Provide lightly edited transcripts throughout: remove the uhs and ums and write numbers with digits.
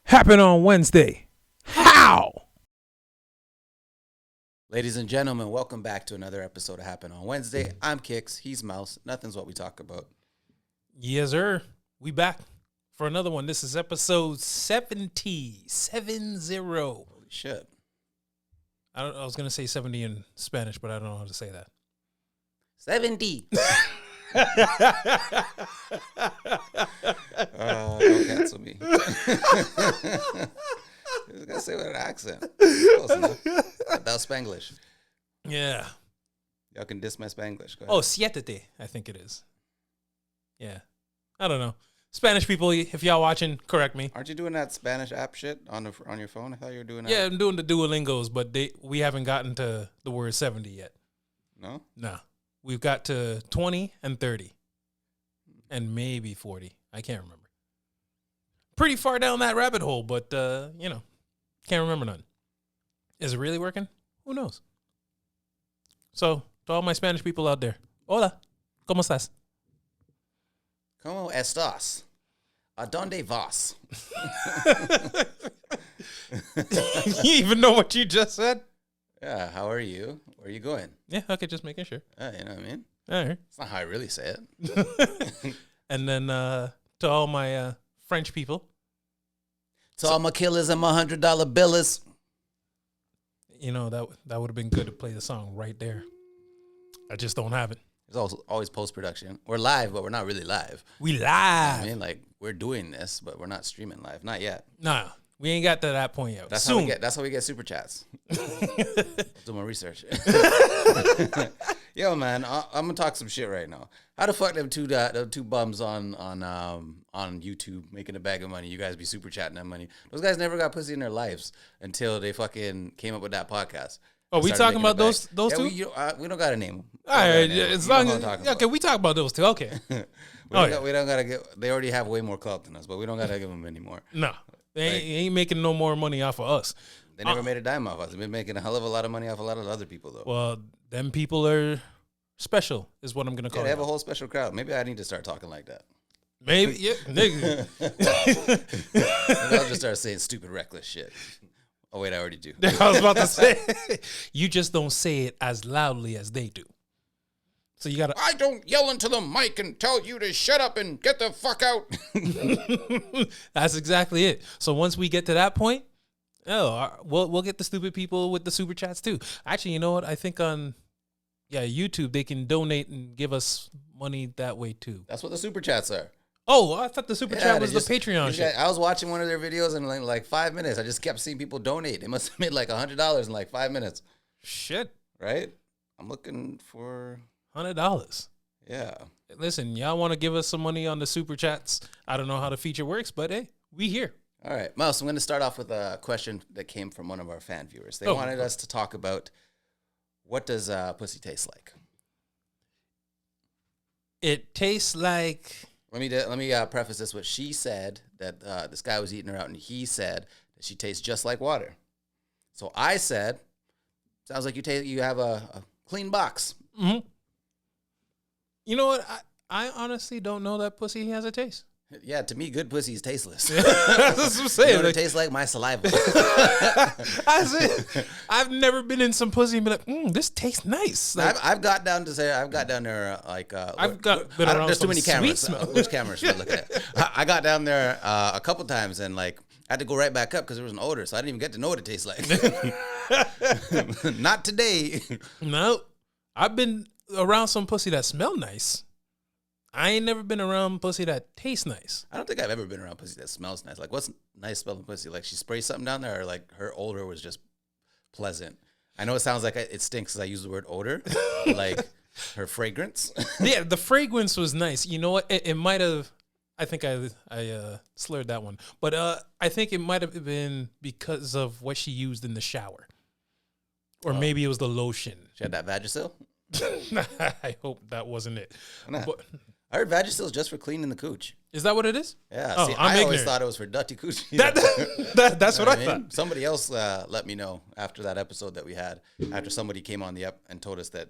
Happen on Wednesday. How? Ladies and gentlemen, welcome back to another episode of Happen on Wednesday. I'm Kickz, he's Mouse. Nothing's what we talk about. Yes, sir. We back for another one. This is episode 70. 70. Holy shit. I was going to say 70 in Spanish, but I don't know how to say that. 70. Don't cancel me. I was going to say with an accent. Close enough. That was Spanglish. Yeah. Y'all can diss my Spanglish. Go Oh, ahead. siétete, I think it is. Yeah. I don't know. Spanish people, if y'all watching, correct me. Aren't you doing that Spanish app shit on your phone? I thought you were doing that. Yeah, I'm doing the Duolingos, but we haven't gotten to the word 70 yet. No? No. We've got to 20 and 30. And maybe 40. I can't remember. Pretty far down that rabbit hole, but, can't remember none. Is it really working? Who knows? So, to all my Spanish people out there, hola, ¿cómo estás? ¿Cómo estás? ¿A dónde vas? You even know what you just said? Yeah, how are you? Where are you going? Yeah, okay, just making sure. You know what I mean? All right. It's not how I really say it. And then to all my French people. To all my killers and my $100 billers. You know, that would have been good to play the song right there. I just don't have it. There's also always post-production. We're live, but we're not really live. We You know live. what I mean, like, we're doing this, but we're not streaming live. Not yet. Nah, we ain't got to that point yet. That's Soon. how we get super chats. Do more research. Yo, man, I'm gonna talk some shit right now. How the fuck them two bums on YouTube making a bag of money? You guys be super chatting that money. Those guys never got pussy in their lives until they fucking came up with that podcast. Oh, we Started talking making about a those bag. two? We don't gotta name them. All right, as long as okay, we talk about those two. Okay, we don't gotta get. They already have way more clout than us, but we don't gotta give them any more. no, they ain't making no more money off of us. They never made a dime off us. They've been making a hell of a lot of money off a lot of other people, though. Well, them people are special, is what I'm gonna call They have it. a whole special crowd. Maybe I need to start talking like that. Maybe, yeah, nigga. Maybe I'll just start saying stupid, reckless shit. Oh, wait, I already do. I was about to say, you just don't say it as loudly as they do. So you gotta. I don't yell into the mic and tell you to shut up and get the fuck out. That's exactly it. So once we get to that point, we'll get the stupid people with the super chats too. Actually, you know what? I think on YouTube they can donate and give us money that way too. That's what the super chats are. Oh, I thought the super chat was they the Patreon shit. I was watching one of their videos and in like 5 minutes, I just kept seeing people donate. They must have made like $100 in like 5 minutes. Shit, Right? I'm looking for... $100. Yeah. Listen, y'all want to give us some money on the super chats? I don't know how the feature works, but hey, we here. All right, Mouse, I'm going to start off with a question that came from one of our fan viewers. They wanted us to talk about what does pussy taste like? It tastes like... Let me preface this with she said that this guy was eating her out, and he said that she tastes just like water. So I said, sounds like you have a clean box. Mm-hmm. You know what? I honestly don't know that pussy has a taste. Yeah, to me, good pussy is tasteless. That's what I'm saying. You know what it tastes like? My saliva. I've never been in some pussy and be like, this tastes nice. Like, I've got down there like there's too many cameras. Which cameras should I look at? I got down there a couple times and like I had to go right back up because there was an odor, so I didn't even get to know what it tastes like. Not today. No, I've been around some pussy that smell nice. I ain't never been around pussy that tastes nice. I don't think I've ever been around pussy that smells nice. Like, what's nice smelling pussy? Like, she sprays something down there, or like her odor was just pleasant. I know it sounds like it stinks because I use the word odor, but like her fragrance. Yeah, the fragrance was nice. You know what? It might have. I think I slurred that one, but I think it might have been because of what she used in the shower, or maybe it was the lotion. She had that Vagisil. I hope that wasn't it. But, I heard Vagisil is just for cleaning the cooch. is that what it is? Yeah. Oh, See, I'm I always ignorant. thought it was for dirty cooch. That's what I thought. Somebody else let me know after that episode that we had. After somebody came on the app and told us that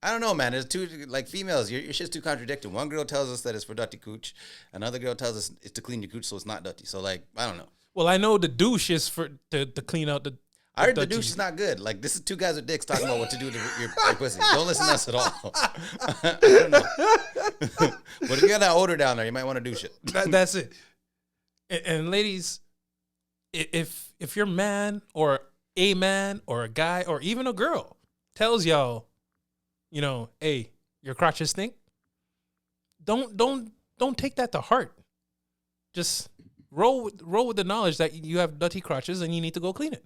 I don't know, man. There's two, like, females. Your shit's too contradicting. One girl tells us that it's for dirty cooch. Another girl tells us it's to clean your cooch so it's not dirty. So, like, I don't know. Well, I know the douche is for to clean out the. I heard the douche is not good. Like, this is two guys with dicks talking about what to do to your pussy. Don't listen to us at all. I don't know. But if you got that odor down there, you might want to douche it. That's it. And ladies, if your man or a guy or even a girl tells y'all, hey, your crotches stink, don't take that to heart. Just roll with the knowledge that you have dirty crotches and you need to go clean it.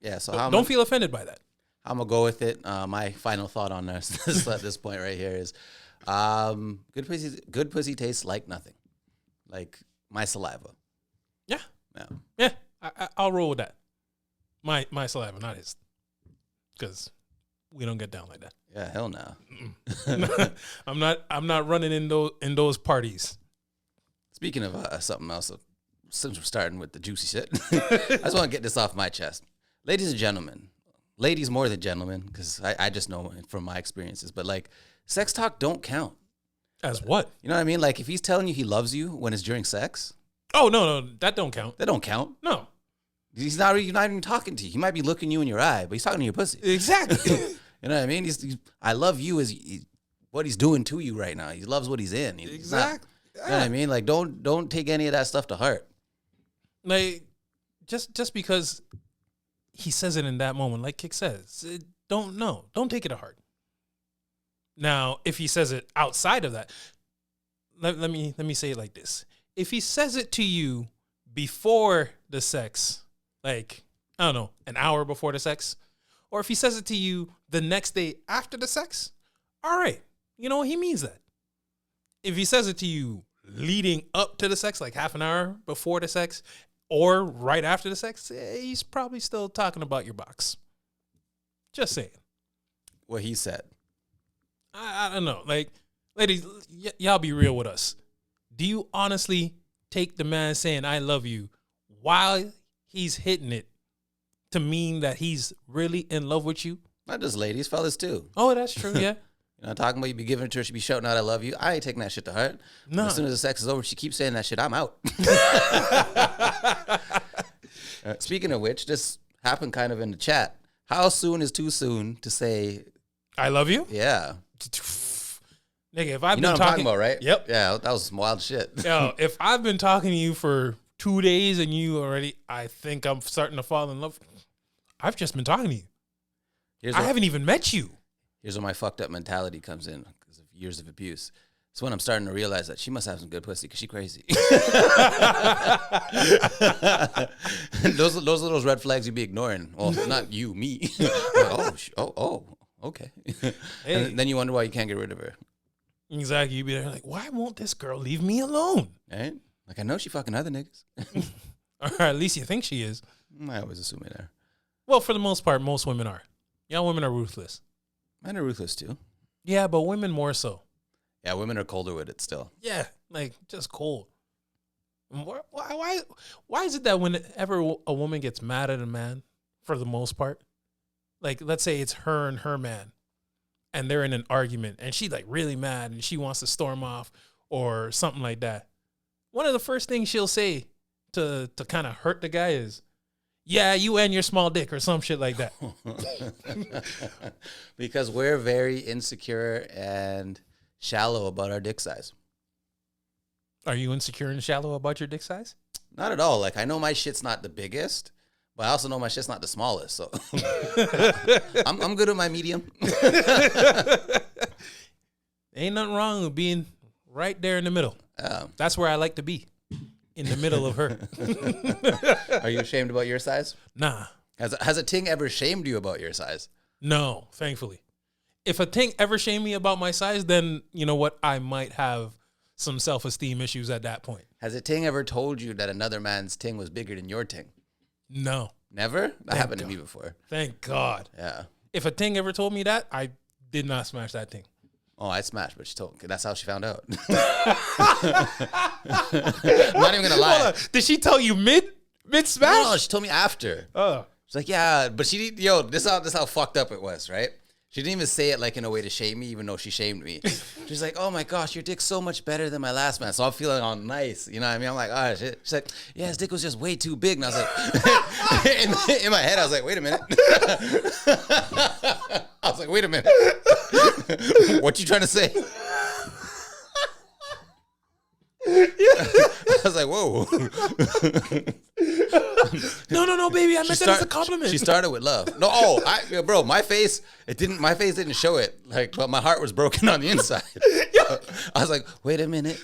Yeah, so don't feel offended by that. I'm gonna go with it. My final thought on this at this point right here is, good pussy tastes like nothing, like my saliva. Yeah. I'll roll with that. My saliva, not his, because we don't get down like that. Yeah, hell no. I'm not running in those parties. Speaking of something else, since we're starting with the juicy shit, I just want to get this off my chest. Ladies and gentlemen, ladies more than gentlemen, because I just know from my experiences, but like, sex talk don't count. As what? You know what I mean? Like, if he's telling you he loves you when it's during sex. Oh, no, that don't count. That don't count. No. He's not even talking to you. He might be looking you in your eye, but he's talking to your pussy. Exactly. You know what I mean? I love you is what he's doing to you right now. He loves what he's in. Exactly. You know what I mean? Like, don't take any of that stuff to heart. Like, just because he says it in that moment, like Kick says, don't take it to heart. Now, if he says it outside of that, let me say it like this. If he says it to you before the sex, like, I don't know, an hour before the sex, or if he says it to you the next day after the sex, all right, he means that. If he says it to you leading up to the sex, like half an hour before the sex, or right after the sex, he's probably still talking about your box. Just saying. What he said. I don't know. Like, ladies, y'all be real with us. Do you honestly take the man saying I love you while he's hitting it to mean that he's really in love with you? Not just ladies, fellas too. Oh, that's true, yeah. Talking about you be giving it to her, she be shouting out I love you. I ain't taking that shit to heart. No. As soon as the sex is over, she keeps saying that shit, I'm out. Speaking of which, this happened kind of in the chat. How soon is too soon to say I love you? Yeah. Nigga, if I've been talking, talking about, right? Yep. Yeah, that was some wild shit. Yo, if I've been talking to you for 2 days and you already, I think I'm starting to fall in love. I've just been talking to you. I haven't even met you. Here's where my fucked up mentality comes in because of years of abuse. It's when I'm starting to realize that she must have some good pussy because she crazy. those are those red flags you be ignoring. Well, not you, me. Okay. Hey. And then you wonder why you can't get rid of her. Exactly. You be there like, why won't this girl leave me alone? Right? Like, I know she fucking other niggas. Or at least you think she is. I always assume it there. Well, for the most part, most women are. Y'all women are ruthless. Men are ruthless too. Yeah, but women more so. Yeah, women are colder with it still. Yeah, like just cold. Why is it that whenever a woman gets mad at a man, for the most part, like let's say it's her and her man, and they're in an argument, and she's like really mad, and she wants to storm off or something like that. One of the first things she'll say to kind of hurt the guy is, yeah, you and your small dick or some shit like that. Because we're very insecure and shallow about our dick size. Are you insecure and shallow about your dick size? Not at all. Like, I know my shit's not the biggest, but I also know my shit's not the smallest. So I'm good with my medium. Ain't nothing wrong with being right there in the middle. That's where I like to be. In the middle of her. Are you ashamed about your size? Nah. Has a ting ever shamed you about your size? No, thankfully. If a ting ever shamed me about my size, then you know what? I might have some self-esteem issues at that point. Has a ting ever told you that another man's ting was bigger than your ting? No. Never? That happened to me before. Thank God. Yeah. If a ting ever told me that, I did not smash that ting. Oh, I smashed, but she told me. That's how she found out. I'm not even going to lie. Did she tell you mid-smash? No, she told me after. Oh. She's like, yeah, but she, this is how fucked up it was, right? She didn't even say it like in a way to shame me, even though she shamed me. She's like, "Oh my gosh, your dick's so much better than my last man." So I'm feeling all nice, you know what I mean? I'm like, "Oh shit." She's like, "Yeah, his dick was just way too big." And I was like, in my head, I was like, "Wait a minute." I was like, "Wait a minute." What you trying to say? I was like, "Whoa." No, baby. I meant that as a compliment. She started with love. No, bro, my face didn't show it. Like, but my heart was broken on the inside. I was like, wait a minute.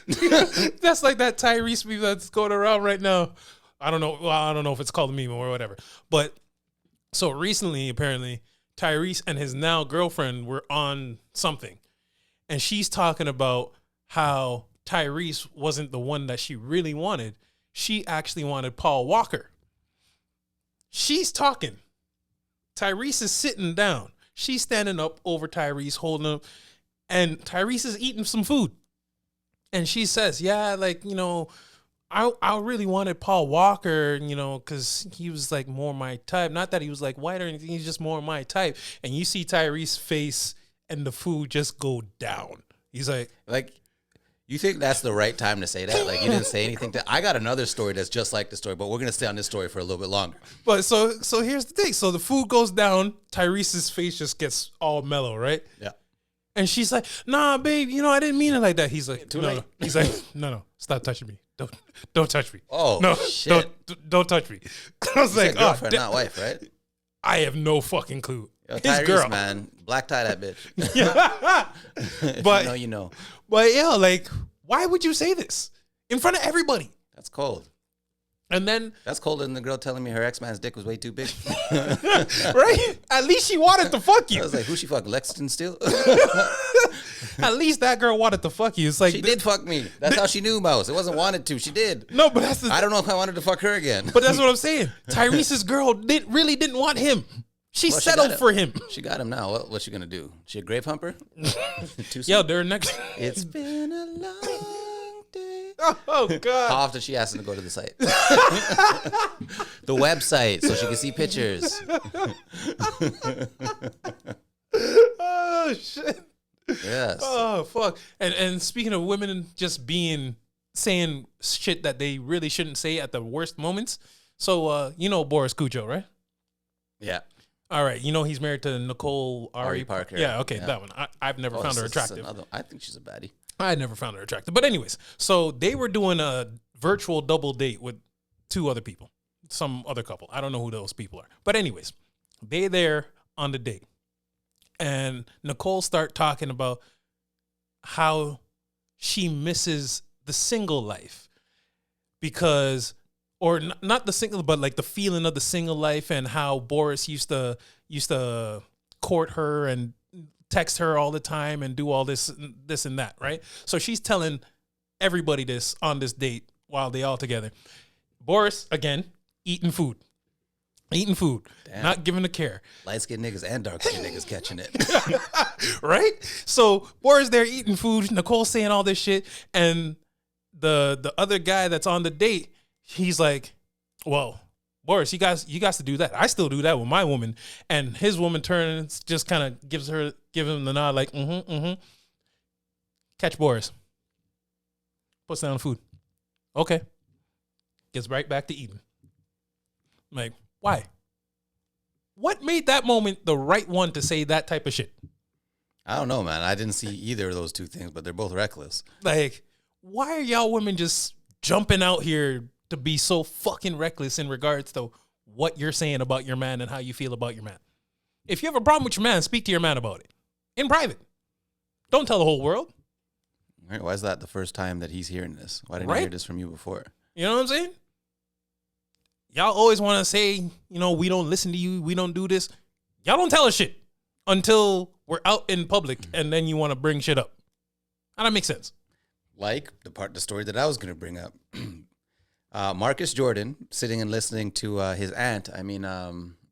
That's like that Tyrese meme that's going around right now. I don't know. Well, I don't know if it's called a meme or whatever. But so recently, apparently, Tyrese and his now girlfriend were on something. And she's talking about how Tyrese wasn't the one that she really wanted. She actually wanted Paul Walker. She's talking. Tyrese is sitting down. She's standing up over Tyrese, holding him. And Tyrese is eating some food. And she says, yeah, like, you know, I really wanted Paul Walker, you know, because he was like more my type. Not that he was like white or anything. He's just more my type. And you see Tyrese's face and the food just go down. He's like, you think that's the right time to say that? Like, you didn't say anything. I got another story that's just like the story, but we're going to stay on this story for a little bit longer. But so here's the thing. So the food goes down. Tyrese's face just gets all mellow, right? Yeah. And she's like, nah, babe, you know, I didn't mean it like that. He's like, Too no, late. no. He's like, no, stop touching me. Don't touch me. Oh, no, shit. Don't touch me. I was like, girlfriend, not wife, right? I have no fucking clue. Yo, His Tyrese, girl, man, black tie that bitch. Yeah. But you know, you know. But yeah, like, why would you say this in front of everybody? That's cold. And then That's colder than the girl telling me her ex-man's dick was way too big. right? At least she wanted to fuck you. I was like, who she fuck? Lexington Steele? At least that girl wanted to fuck you. It's like She did fuck me. That's how she knew, Mouse. It wasn't wanted to. She did. No, but that's the I don't know if I wanted to fuck her again. But that's what I'm saying. Tyrese's girl really didn't want him. She Well, settled for him. She got him now. What's she gonna do? She a grave humper? Too Yo, soon? they're next. It's been a long day. Oh God. How often she asking to go to the site? The website, so she can see pictures. Oh shit. Yes. Oh fuck. And speaking of women just saying shit that they really shouldn't say at the worst moments. So you know Boris Cujo, right? Yeah. All right. You know he's married to Nicole Ari Parker. Yeah, okay, Yeah. that one. I've never found her attractive. I think she's a baddie. I never found her attractive. But anyways, so they were doing a virtual double date with two other people. Some other couple. I don't know who those people are. But anyways, they there on the date. And Nicole start talking about how she misses the single life because, or not the single, but like the feeling of the single life and how Boris used to court her and text her all the time and do all this and that, right? So she's telling everybody this on this date while they all together. Boris, again, eating food. Damn. Not giving a care. Light-skinned niggas and dark-skinned niggas catching it. Right? So Boris there eating food, Nicole saying all this shit, and the other guy that's on the date, he's like, well, Boris, you guys to do that. I still do that with my woman. And his woman turns, just kind of give him the nod like, Catch Boris. Puts down the food. Okay. Gets right back to eating. I'm like, why? What made that moment the right one to say that type of shit? I don't know, man. I didn't see either of those two things, but they're both reckless. Like, why are y'all women just jumping out here to be so fucking reckless in regards to what you're saying about your man and how you feel about your man? If you have a problem with your man, speak to your man about it in private. Don't tell the whole world. Right, why is that the first time that he's hearing this? Why didn't I hear this from you before? You know what I'm saying? Y'all always want to say, you know, we don't listen to you. We don't do this. Y'all don't tell us shit until we're out in public and then you want to bring shit up. How that make sense? Like the story that I was going to bring up. Marcus Jordan sitting and listening to his aunt,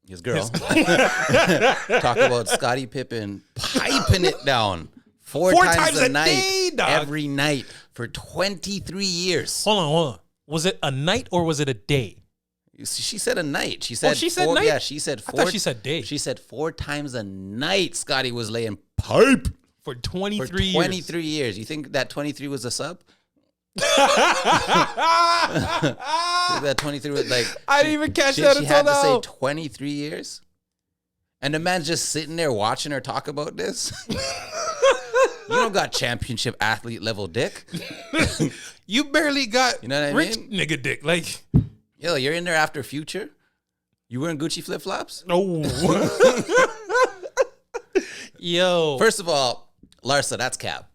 his girl, talk about Scottie Pippen piping it down four times a night, day, dog. every night for 23 years. Hold on. Was it a night or was it a day? She said a night. She said she said four, night? Yeah, she said I 4. thought she said day. She said 4 times a night Scotty was laying pipe. For 23 For years. 23 years. You think that 23 was a sub? That 23 was like... I didn't even catch that She until had to now. say 23 years? And the man's just sitting there watching her talk about this? You don't got championship athlete level dick. You barely got You know what I rich mean? nigga dick. Like, Yo, you're in there after Future? You wearing Gucci flip-flops? no. Yo. First of all, Larsa, that's cap.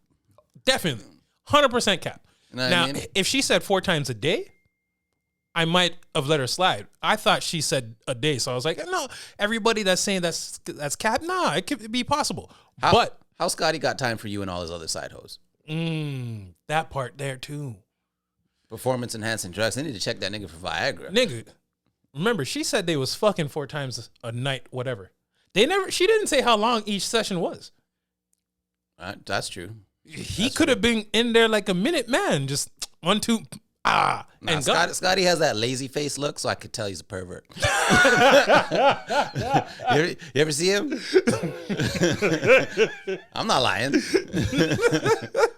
Definitely. 100% cap. You know what Now, I mean? if she said 4 times a day, I might have let her slide. I thought she said a day. So I was like, no, everybody that's saying that's cap, nah, it could be possible. But How Scotty got time for you and all his other side hoes? that part there too. Performance enhancing drugs. They need to check that nigga for Viagra. Nigga, remember, she said they was fucking 4 times a night, whatever. She didn't say how long each session was. That's true. He could have been in there like a minute, man. Just 1, 2, Nah, and go. Scotty has that lazy face look, so I could tell he's a pervert. You ever see him? I'm not lying.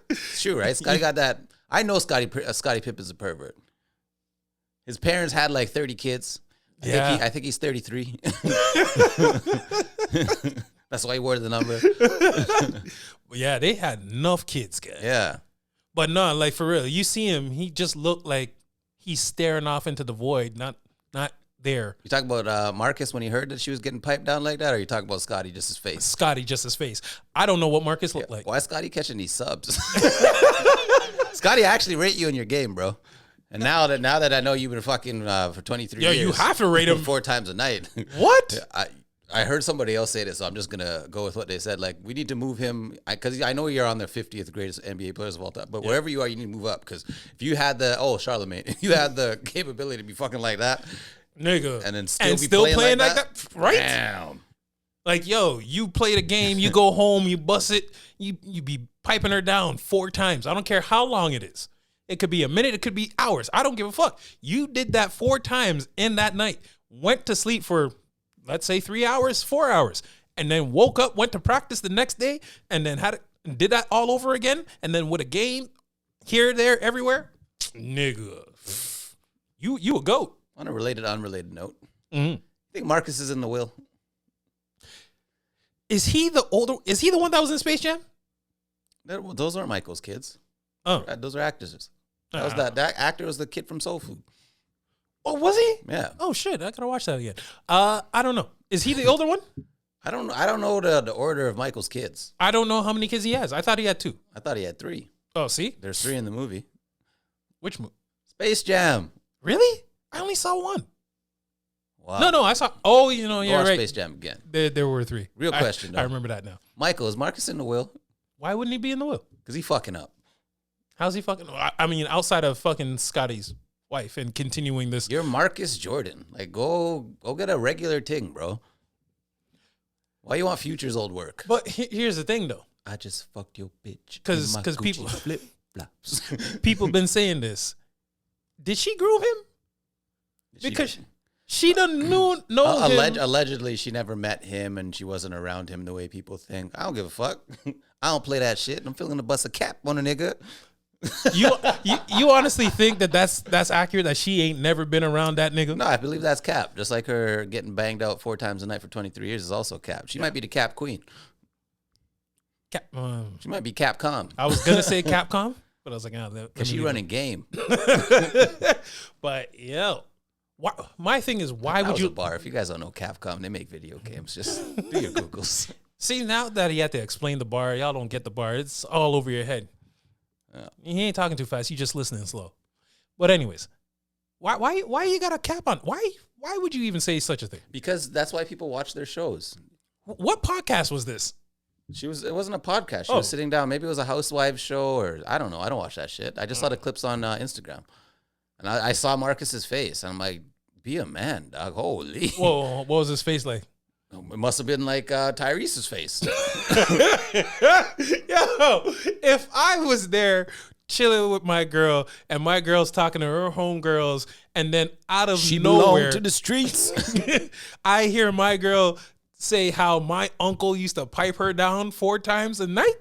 It's true, right? Scotty got that. I know Scotty Pipp is a pervert. His parents had like 30 kids. I think he's 33. That's why he wore the number. Yeah, they had enough kids, guys. Yeah. But no, like for real, you see him, he just looked like he's staring off into the void, not there. You talk about Marcus when he heard that she was getting piped down like that, or you talk about Scotty just his face? Scotty, just his face. I don't know what Marcus looked like. Why is Scotty catching these subs? Scotty, I actually rate you in your game, bro. And now that I know you've been fucking for 23 years. You have to rate him 4 times a night. What? I heard somebody else say this, so I'm just going to go with what they said. Like, we need to move him, because I know you're on the 50th greatest NBA players of all time, but wherever you are, you need to move up, because if you had Charlemagne, if you had the capability to be fucking like that, nigga, and then still playing like that, right? Damn. Like, yo, you play the game, you go home, you bust it, you be piping her down 4 times. I don't care how long it is. It could be a minute, it could be hours. I don't give a fuck. You did that 4 times in that night, went to sleep for, let's say 3 hours, 4 hours, and then woke up, went to practice the next day, and then did that all over again, and then with a game here, there, everywhere. Nigga, you a GOAT. On a unrelated note, Mm-hmm. I think Marcus is in the will. Is he the one that was in Space Jam? Those aren't Michael's kids. Oh, Those are actors. That actor was the kid from Soul Food. Oh, was he? Yeah. Oh shit, I gotta watch that again. I don't know. Is he the older one? I don't know the order of Michael's kids. I don't know how many kids he has. I thought he had 2. I thought he had 3. Oh, see? There's 3 in the movie. Which movie? Space Jam. Really? I only saw 1. Wow. No, I saw. Oh, you're Watch right. Space Jam again. There were 3. Real question, though. I remember that now. Michael, is Marcus in the will? Why wouldn't he be in the will? Because he fucking up. How's he fucking? I mean, outside of fucking Scotty's wife and continuing this. You're Marcus Jordan. Like, go get a regular ting, bro. Why you want Future's old work? But here's the thing, though. I just fucked your bitch. Because Gucci people flip flops. people been saying this. Did she groom him? Because she done know him. Allegedly, she never met him and she wasn't around him the way people think. I don't give a fuck. I don't play that shit. I'm feeling to bust a cap on a nigga. You honestly think that's accurate, that she ain't never been around that nigga? No, I believe that's cap. Just like her getting banged out 4 times a night for 23 years is also cap. She might be the cap queen. She might be Capcom. I was gonna say Capcom, but I was like, because she running game. But my thing is, why would you? A bar. If you guys don't know Capcom, they make video games. Just do your Googles. See, now that he had to explain the bar, y'all don't get the bar. It's all over your head. Yeah. He ain't talking too fast. You just listening slow. But anyways, why you got a cap on? Why would you even say such a thing? Because that's why people watch their shows. What podcast was this? It wasn't a podcast. She was sitting down. Maybe it was a housewives show, or I don't know. I don't watch that shit. I just saw the clips on Instagram, and I saw Marcus's face, and I'm like, "Be a man, dog." Holy. Whoa, what was his face like? It must have been like Tyrese's face. Yo, if I was there chilling with my girl and my girl's talking to her homegirls And then out of She nowhere, belonged to the streets. I hear my girl say how my uncle used to pipe her down 4 times a night.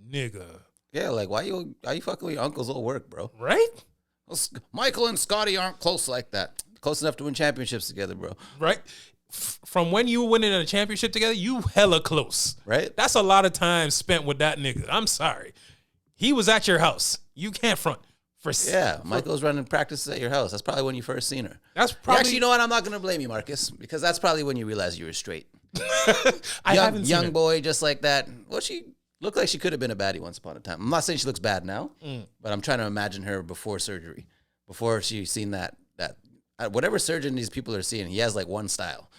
Nigga. Yeah, like why you fucking with your uncle's old work, bro? Right? Michael and Scotty aren't close like that. Close enough to win championships together, bro. Right? From when you were winning a championship together, you hella close. Right? That's a lot of time spent with that nigga. I'm sorry. He was at your house. You can't front. Michael's running practices at your house. That's probably when you first seen her. That's probably. Actually, you know what? I'm not going to blame you, Marcus, because that's probably when you realized you were straight. I haven't seen young it. boy, just like that. Well, she looked like she could have been a baddie once upon a time. I'm not saying she looks bad now, but I'm trying to imagine her before surgery, before she's seen that whatever surgeon these people are seeing. He has like one style.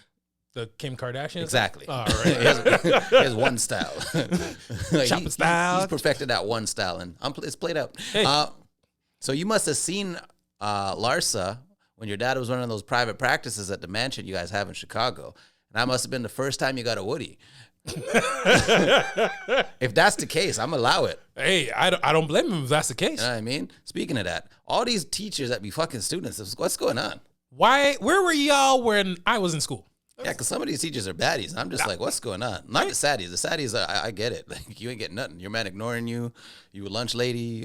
The Kim Kardashian? Exactly. All right. he has one style. Shopping style. He's perfected that one style, and it's played out. Hey. So you must have seen Larsa when your dad was running those private practices at the mansion you guys have in Chicago. And that must have been the first time you got a Woody. If that's the case, I'm allow it. Hey, I don't blame him if that's the case. You know what I mean? Speaking of that, all these teachers that be fucking students, what's going on? Where were y'all when I was in school? Yeah, because some of these teachers are baddies. And I'm just like, what's going on? Not the saddies. The saddies, I get it. Like, you ain't getting nothing. Your man ignoring you. You a lunch lady.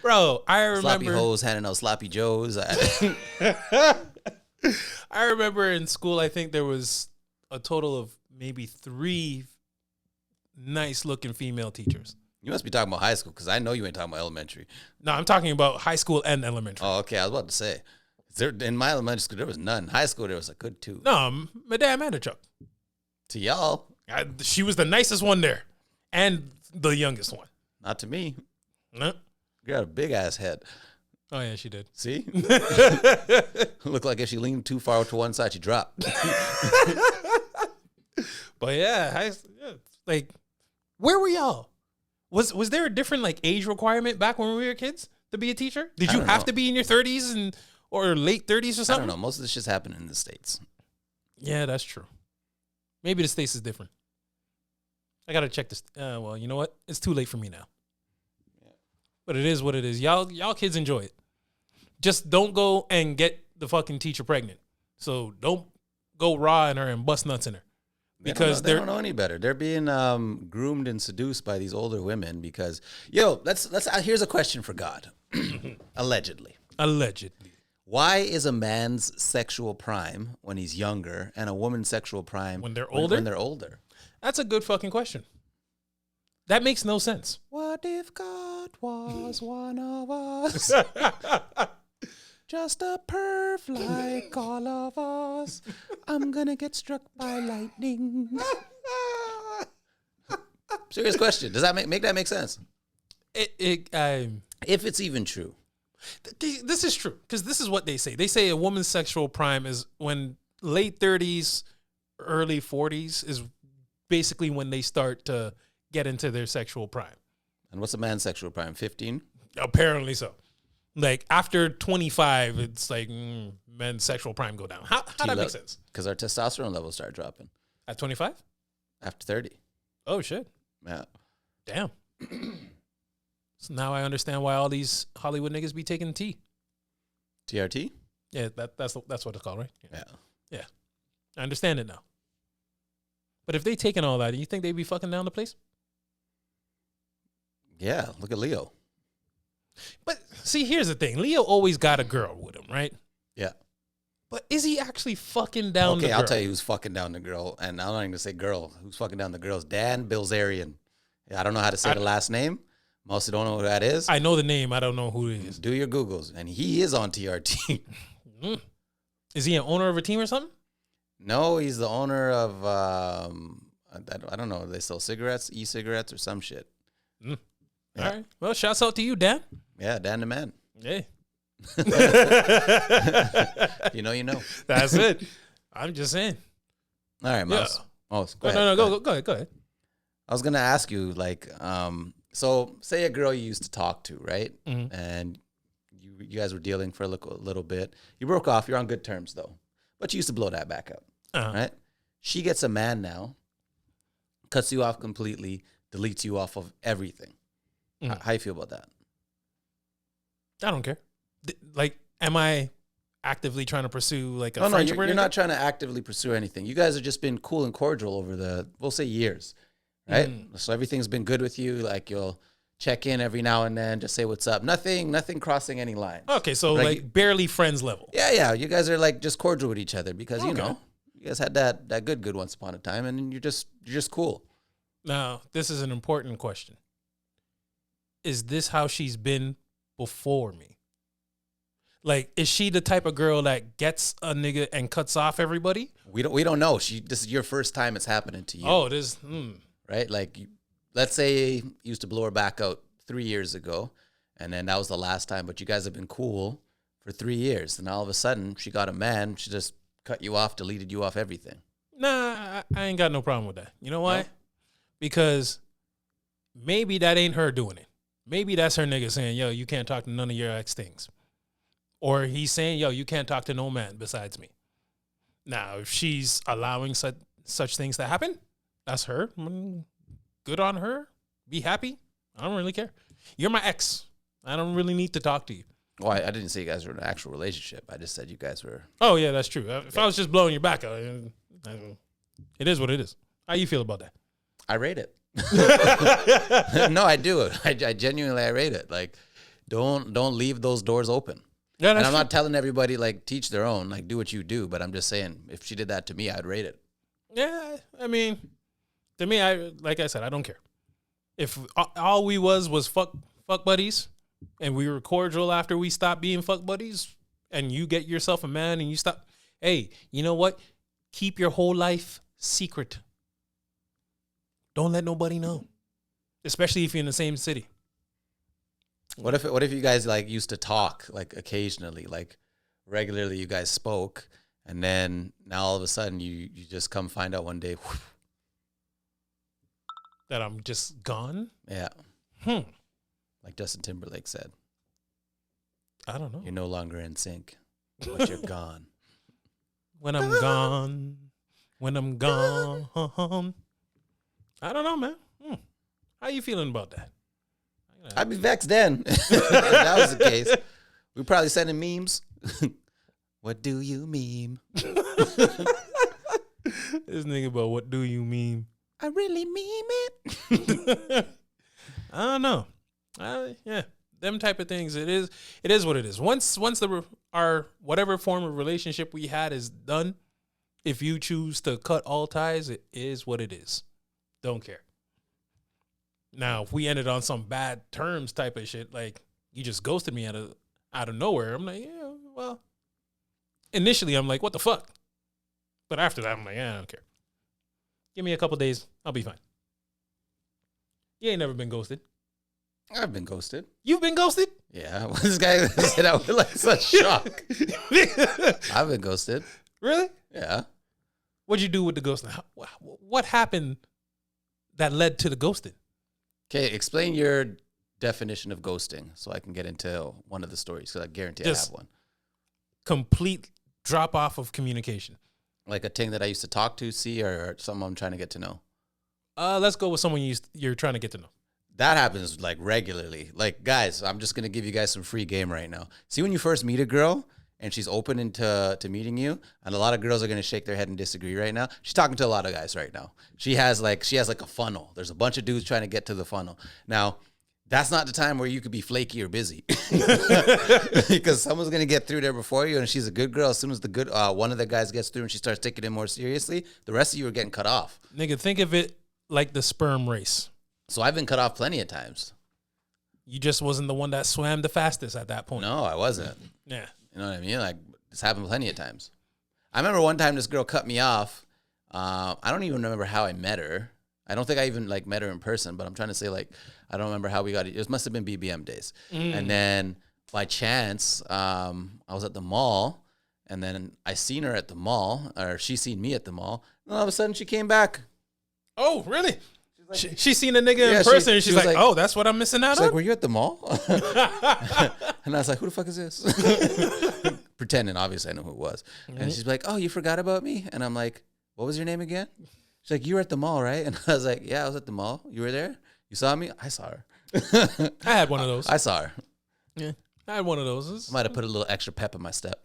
Bro, I remember. Sloppy hoes handing out sloppy joes. I remember in school, I think there was a total of maybe 3 nice looking female teachers. You must be talking about high school, because I know you ain't talking about elementary. No, I'm talking about high school and elementary. Oh, okay. I was about to say. In my elementary school, there was none. High school, there was a good 2. No, Madame Anderchuk. To y'all. She was the nicest one there. And the youngest one. Not to me. No. You got a big ass head. Oh, yeah, she did. See? Looked like if she leaned too far to one side, she dropped. But yeah, like, where were y'all? Was there a different like age requirement back when we were kids to be a teacher? Did you have to be in your 30s or late 30s or something? I don't know. Most of this shit's happening in the States. Yeah, that's true. Maybe the States is different. I gotta check this. Well, you know what? It's too late for me now. Yeah. But it is what it is. Y'all kids enjoy it. Just don't go and get the fucking teacher pregnant. So don't go raw in her and bust nuts in her. Because they don't know any better. They're being groomed and seduced by these older women. Because let's here's a question for God. Allegedly. Why is a man's sexual prime when he's younger and a woman's sexual prime when they're older? When they're older. That's a good fucking question. That makes no sense. What if God was one of us? Just a perv like all of us. I'm gonna get struck by lightning. Serious question. Does that make that make sense? If it's even true. This is true, because this is what they say. They say a woman's sexual prime is when late 30s, early 40s is basically when they start to get into their sexual prime. And what's a man's sexual prime? 15? Apparently so. Like after 25, it's like men's sexual prime go down. How that make sense? Because our testosterone levels start dropping. At 25? After 30. Oh, shit. Yeah. Damn. So now I understand why all these Hollywood niggas be taking T. TRT? Yeah, that's what it's called, right? Yeah. I understand it now. But if they taking all that, do you think they'd be fucking down the place? Yeah, look at Leo. But see, here's the thing. Leo always got a girl with him, right? Yeah. But is he actually fucking down the girl? Okay, I'll tell you who's fucking down the girl. And I'm not even going to say girl. Who's fucking down the girls? Dan Bilzerian. Yeah, I don't know how to say the last name. Mostly don't know who that is. I know the name. I don't know who it is. Do your Googles. And he is on TRT. Is he an owner of a team or something? No, he's the owner of, I don't know. They sell cigarettes, e-cigarettes, or some shit. Yeah. All right. Well, shouts out to you, Dan. Yeah, Dan the man. Hey. You know. That's it. I'm just saying. All right, Mouse. Yeah. Oh, go ahead. Go ahead. I was going to ask you, like, so say a girl you used to talk to, right? Mm-hmm. And you guys were dealing for a little bit. You broke off. You're on good terms, though. But you used to blow that back up, right? She gets a man now, cuts you off completely, deletes you off of everything. How you feel about that? I don't care. like, am I actively trying to pursue like a No, friendship? you're not trying to actively pursue anything. You guys have just been cool and cordial over we'll say years, right? So everything's been good with you. Like you'll check in every now and then, just say what's up. Nothing crossing any lines. Okay, so like barely friends level. Yeah. You guys are like just cordial with each other because you know you guys had that good once upon a time, and you're just cool. Now, this is an important question. Is this how she's been before me? Like, is she the type of girl that gets a nigga and cuts off everybody? We don't know. This is your first time it's happening to you. Oh, it is. Right? Like, let's say you used to blow her back out 3 years ago, and then that was the last time, but you guys have been cool for 3 years. And all of a sudden, she got a man. She just cut you off, deleted you off everything. Nah, I ain't got no problem with that. You know why? No? Because maybe that ain't her doing it. Maybe that's her nigga saying, yo, you can't talk to none of your ex things. Or he's saying, yo, you can't talk to no man besides me. Now, if she's allowing such things to happen, that's her. Good on her. Be happy. I don't really care. You're my ex. I don't really need to talk to you. Well, I didn't say you guys were in an actual relationship. I just said you guys were. Oh, yeah, that's true. If I was just blowing your back out, it is what it is. How you feel about that? I rate it. No, I do. I genuinely, I rate it. Like, don't leave those doors open. Yeah, and I'm not telling everybody, like, teach their own, like, do what you do. But I'm just saying, if she did that to me, I'd rate it. Yeah, I mean, to me, like I said, I don't care. If all we was fuck buddies, and we were cordial after we stopped being fuck buddies, and you get yourself a man and you stop, hey, you know what? Keep your whole life secret. Don't let nobody know, especially if you're in the same city. What if you guys like used to talk like occasionally, like regularly? You guys spoke, and then now all of a sudden you just come find out one day that I'm just gone. Yeah. Like Justin Timberlake said. I don't know. You're no longer in sync, but you're gone. When I'm gone. When I'm gone. I don't know, man. How you feeling about that? I'd be vexed then. If that was the case. We'd probably sending memes. What do you meme? This nigga about what do you meme? I really meme it. I don't know. Yeah, them type of things. It is what it is. Once our whatever form of relationship we had is done, if you choose to cut all ties, it is what it is. Don't care. Now, if we ended on some bad terms type of shit, like you just ghosted me out of nowhere, I'm like, yeah, well, initially I'm like, what the fuck? But after that, I'm like, yeah, I don't care. Give me a couple days, I'll be fine. You ain't never been ghosted. I've been ghosted. You've been ghosted? Yeah. This guy said I was like such shock. I've been ghosted. Really? Yeah. What'd you do with the ghosting? What happened that led to the ghosting? Okay, explain your definition of ghosting so I can get into one of the stories, because I guarantee I have one. Complete drop off of communication. Like a thing that I used to talk to, see, or someone I'm trying to get to know? Let's go with someone you're trying to get to know. That happens like regularly. Like, guys, I'm just going to give you guys some free game right now. See, when you first meet a girl and she's open into meeting you, and a lot of girls are going to shake their head and disagree right now. She's talking to a lot of guys right now. She has like a funnel. There's a bunch of dudes trying to get to the funnel. Now, that's not the time where you could be flaky or busy, because someone's going to get through there before you, and she's a good girl. As soon as one of the guys gets through and she starts taking it more seriously, the rest of you are getting cut off. Nigga, think of it like the sperm race. So I've been cut off plenty of times. You just wasn't the one that swam the fastest at that point. No, I wasn't. Yeah. You know what I mean? Like, it's happened plenty of times. I remember one time this girl cut me off. I don't even remember how I met her. I don't think I even like met her in person, but I'm trying to say, like, I don't remember how we got it. It must have been BBM days. And then by chance, I was at the mall, and then I seen her at the mall, or she seen me at the mall. And all of a sudden she came back. Oh, really? She seen a nigga in person, and she's like, oh, that's what I'm missing out on? She's like, were you at the mall? And I was like, who the fuck is this? Pretending, obviously, I know who it was. And she's like, oh, you forgot about me? And I'm like, what was your name again? She's like, you were at the mall, right? And I was like, yeah, I was at the mall. You were there? You saw me? I saw her. I had one of those. I saw her. Yeah. I had one of those. Might have put a little extra pep in my step.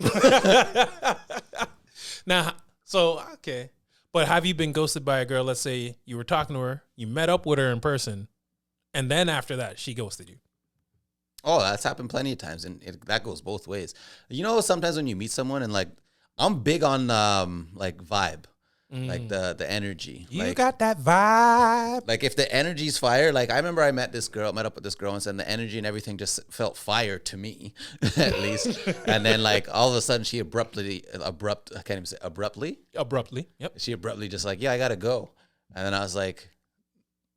Now, so, okay. But have you been ghosted by a girl? Let's say you were talking to her, you met up with her in person, and then after that, she ghosted you. Oh, that's happened plenty of times, and that goes both ways. You know, sometimes when you meet someone and like, I'm big on like vibe, like the energy. You like, got that vibe. Like if the energy's fire, like I remember I met up with this girl and said the energy and everything just felt fire to me, at least. And then like all of a sudden she abruptly, Yep. she abruptly just like, yeah, I gotta go. And then I was like,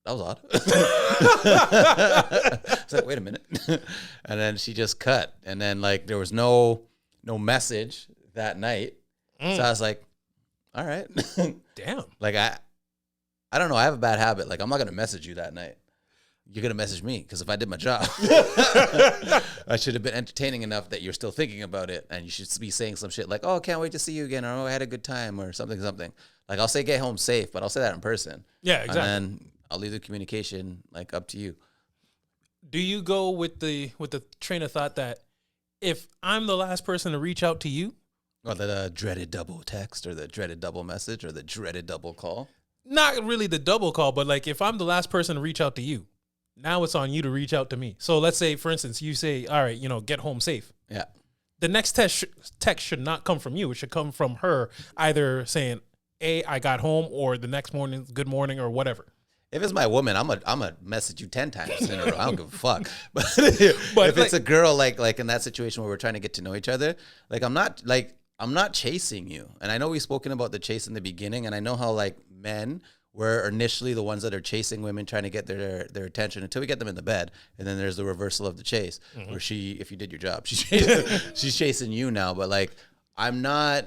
that was odd. I was like, wait a minute. And then she just cut. And then like there was no message that night. So I was like, all right. Damn. Like I don't know. I have a bad habit. Like I'm not gonna message you that night. You're gonna message me because if I did my job, I should have been entertaining enough that you're still thinking about it, and you should be saying some shit like, "Oh, can't wait to see you again," or "Oh, I had a good time," or something. Like I'll say, "Get home safe," but I'll say that in person. Yeah, exactly. And then I'll leave the communication like up to you. Do you go with the train of thought that if I'm the last person to reach out to you, or the dreaded double text, or the dreaded double message, or the dreaded double call? Not really the double call, but like if I'm the last person to reach out to you, now it's on you to reach out to me. So let's say, for instance, you say, all right, get home safe. Yeah. The next text should not come from you. It should come from her, either saying, "Hey, I got home," or the next morning, "Good morning," or whatever. If it's my woman, I'm a message you 10 times in a row. I don't give a fuck. But if it's a girl, like in that situation where we're trying to get to know each other, like I'm not chasing you. And I know we've spoken about the chase in the beginning, and I know how like men were initially the ones that are chasing women, trying to get their attention until we get them in the bed, and then there's the reversal of the chase, where if you did your job, she's chasing you now. But like I'm not.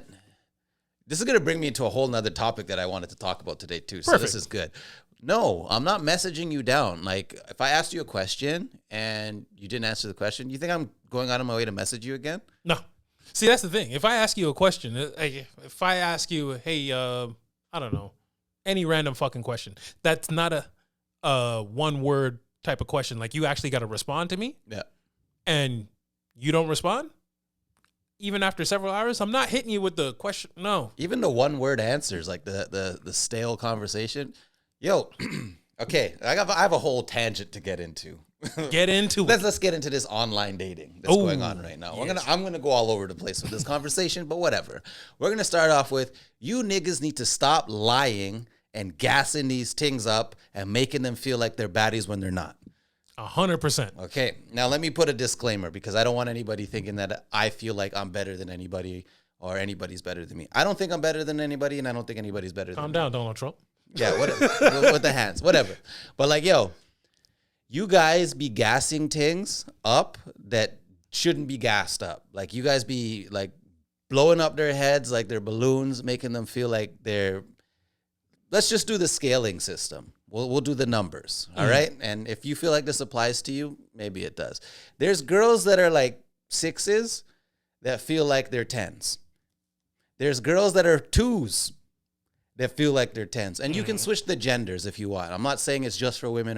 This is gonna bring me into a whole nother topic that I wanted to talk about today too. So Perfect. This is good. No, I'm not messaging you down. Like if I asked you a question and you didn't answer the question, you think I'm going out of my way to message you again? No. See, that's the thing. If I ask you a question, if I ask you, hey, I don't know, any random fucking question, that's not a one word type of question. Like you actually got to respond to me. Yeah. And you don't respond, even after several hours, I'm not hitting you with the question. No. Even the one word answers, like the stale conversation. Yo, okay, I have a whole tangent to get into. Get into it. Let's get into this online dating that's going on right now. Yes. I'm gonna go all over the place with this conversation, but whatever. We're gonna start off with you niggas need to stop lying and gassing these things up and making them feel like they're baddies when they're not. 100%. Okay, now let me put a disclaimer because I don't want anybody thinking that I feel like I'm better than anybody or anybody's better than me. I don't think I'm better than anybody, and I don't think anybody's better than me. Calm down, Donald Trump. Yeah, whatever. With the hands, whatever. But like, yo, you guys be gassing things up that shouldn't be gassed up. Like you guys be like blowing up their heads like they're balloons, making them feel like they're. Let's just do the scaling system. We'll do the numbers, all right? And if you feel like this applies to you, maybe it does. There's girls that are like 6s that feel like they're 10s. There's girls that are 2s that feel like they're 10s. And you can switch the genders if you want. I'm not saying it's just for women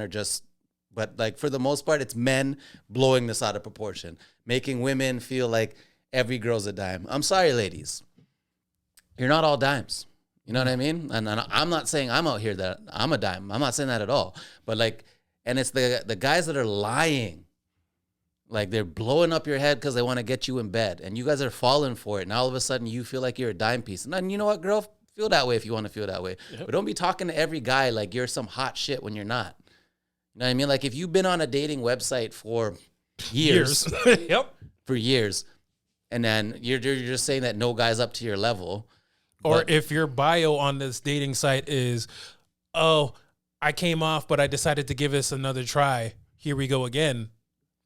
but like for the most part, it's men blowing this out of proportion, making women feel like every girl's a dime. I'm sorry, ladies. You're not all dimes. You know what I mean? And I'm not saying I'm out here that I'm a dime. I'm not saying that at all. But like, and it's the guys that are lying. Like they're blowing up your head because they want to get you in bed. And you guys are falling for it. And all of a sudden you feel like you're a dime piece. And then you know what, girl? Feel that way if you want to feel that way. Yep. But don't be talking to every guy like you're some hot shit when you're not. You know what I mean? Like if you've been on a dating website for years. Yep. For years. And then you're just saying that no guy's up to your level. Or if your bio on this dating site is, oh, I came off, but I decided to give this another try. Here we go again.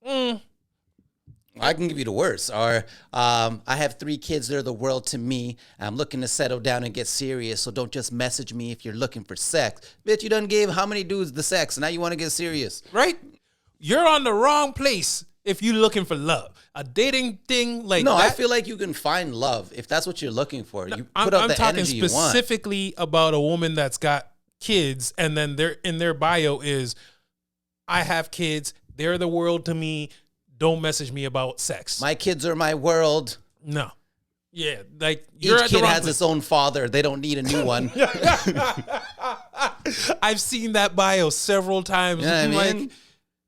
I can give you the worst. Or I have 3 kids. They're the world to me. I'm looking to settle down and get serious. So don't just message me if you're looking for sex. Bitch, you done gave how many dudes the sex? And now you want to get serious. Right? You're on the wrong place if you're looking for love. A dating thing like no, that. I feel like you can find love if that's what you're looking for. You I'm talking specifically about a woman that's got kids, and then in their bio is, I have kids. They're the world to me. don't message me about sex. My kids are my world. No. Yeah, like you're Each at the kid wrong has its own father. They don't need a new one. I've seen that bio several times. You know what I mean? Like,